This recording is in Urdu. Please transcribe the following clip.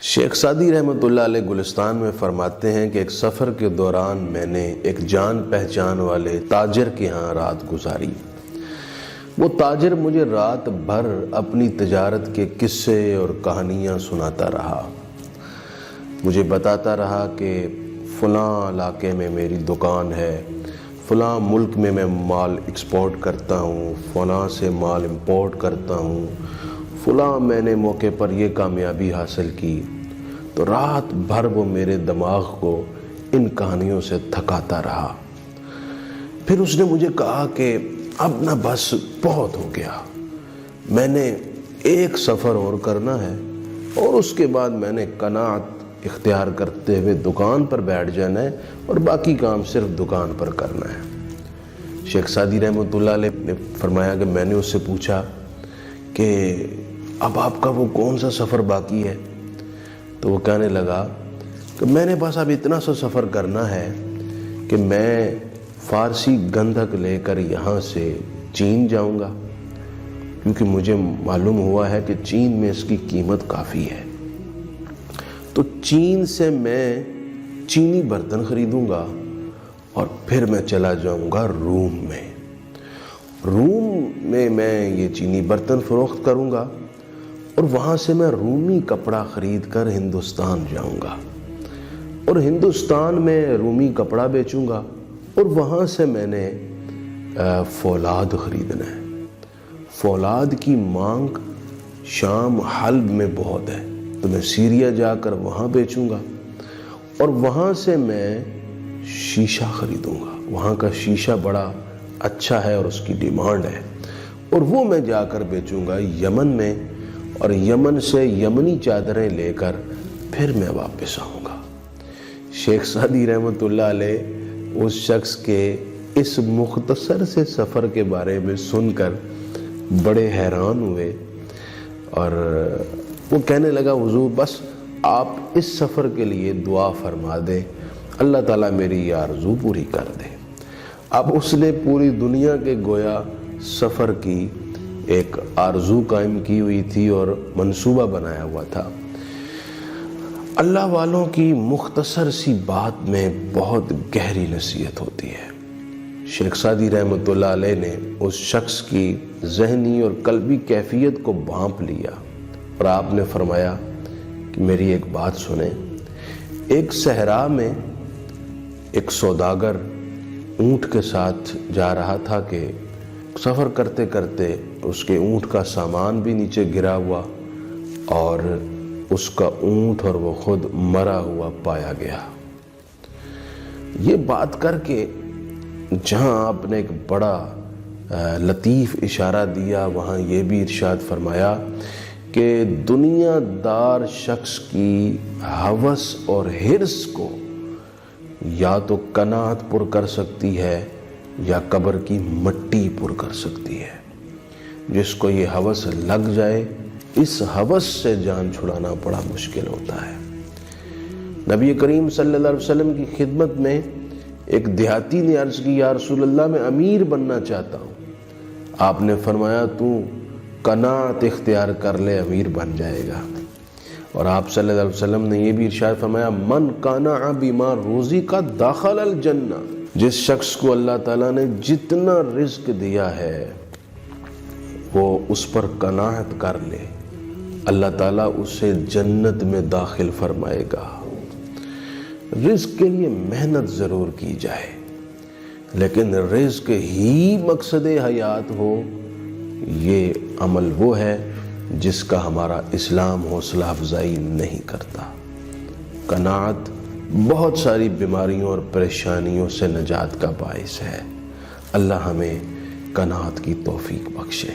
شیخ سعدی رحمۃ اللہ علیہ گلستان میں فرماتے ہیں کہ ایک سفر کے دوران میں نے ایک جان پہچان والے تاجر کے ہاں رات گزاری۔ وہ تاجر مجھے رات بھر اپنی تجارت کے قصے اور کہانیاں سناتا رہا۔ مجھے بتاتا رہا کہ فلاں علاقے میں میری دکان ہے، فلاں ملک میں میں مال ایکسپورٹ کرتا ہوں، فلاں سے مال امپورٹ کرتا ہوں، فلاں میں نے موقع پر یہ کامیابی حاصل کی۔ تو رات بھر وہ میرے دماغ کو ان کہانیوں سے تھکاتا رہا۔ پھر اس نے مجھے کہا کہ اب نہ بس بہت ہو گیا، میں نے ایک سفر اور کرنا ہے اور اس کے بعد میں نے قناعت اختیار کرتے ہوئے دکان پر بیٹھ جانا ہے اور باقی کام صرف دکان پر کرنا ہے۔ شیخ سعدی رحمۃ اللہ علیہ نے فرمایا کہ میں نے اس سے پوچھا کہ اب آپ کا وہ کون سا سفر باقی ہے؟ تو وہ کہنے لگا کہ میں نے بس اب اتنا سا سفر کرنا ہے کہ میں فارسی گندھک لے کر یہاں سے چین جاؤں گا، کیونکہ مجھے معلوم ہوا ہے کہ چین میں اس کی قیمت کافی ہے۔ تو چین سے میں چینی برتن خریدوں گا اور پھر میں چلا جاؤں گا روم میں۔ روم میں یہ چینی برتن فروخت کروں گا اور وہاں سے میں رومی کپڑا خرید کر ہندوستان جاؤں گا اور ہندوستان میں رومی کپڑا بیچوں گا اور وہاں سے میں نے فولاد خریدنا ہے۔ فولاد کی مانگ شام حلب میں بہت ہے، تو میں سیریا جا کر وہاں بیچوں گا اور وہاں سے میں شیشہ خریدوں گا۔ وہاں کا شیشہ بڑا اچھا ہے اور اس کی ڈیمانڈ ہے، اور وہ میں جا کر بیچوں گا یمن میں، اور یمن سے یمنی چادریں لے کر پھر میں واپس آؤں گا۔ شیخ سعدی رحمۃ اللہ علیہ اس شخص کے اس مختصر سے سفر کے بارے میں سن کر بڑے حیران ہوئے اور وہ کہنے لگا حضور بس آپ اس سفر کے لیے دعا فرما دیں، اللہ تعالیٰ میری یہ آرزو پوری کر دے۔ اب اس نے پوری دنیا کے گویا سفر کی ایک آرزو قائم کی ہوئی تھی اور منصوبہ بنایا ہوا تھا۔ اللہ والوں کی مختصر سی بات میں بہت گہری نصیحت ہوتی ہے۔ شیخ سعدی رحمۃ اللہ علیہ نے اس شخص کی ذہنی اور قلبی کیفیت کو بھانپ لیا اور آپ نے فرمایا کہ میری ایک بات سنیں۔ ایک صحرا میں ایک سوداگر اونٹ کے ساتھ جا رہا تھا کہ سفر کرتے کرتے اس کے اونٹ کا سامان بھی نیچے گرا ہوا اور اس کا اونٹ اور وہ خود مرا ہوا پایا گیا۔ یہ بات کر کے جہاں آپ نے ایک بڑا لطیف اشارہ دیا، وہاں یہ بھی ارشاد فرمایا کہ دنیا دار شخص کی ہوس اور حرص کو یا تو قناعت پر کر سکتی ہے یا قبر کی مٹی پر کر سکتی ہے۔ جس کو یہ ہوس لگ جائے، اس ہوس سے جان چھڑانا بڑا مشکل ہوتا ہے۔ نبی کریم صلی اللہ علیہ وسلم کی خدمت میں ایک دیہاتی نے عرض کی یا رسول اللہ میں امیر بننا چاہتا ہوں۔ آپ نے فرمایا تو قناعت اختیار کر لے، امیر بن جائے گا۔ اور آپ صلی اللہ علیہ وسلم نے یہ بھی ارشاد فرمایا من قنع بما رزق دخل الجنہ، جس شخص کو اللہ تعالیٰ نے جتنا رزق دیا ہے وہ اس پر قناعت کر لے، اللہ تعالیٰ اسے جنت میں داخل فرمائے گا۔ رزق کے لیے محنت ضرور کی جائے، لیکن رزق ہی مقصد حیات ہو، یہ عمل وہ ہے جس کا ہمارا اسلام حوصلہ افزائی نہیں کرتا۔ قناعت بہت ساری بیماریوں اور پریشانیوں سے نجات کا باعث ہے۔ اللہ ہمیں قناعت کی توفیق بخشے۔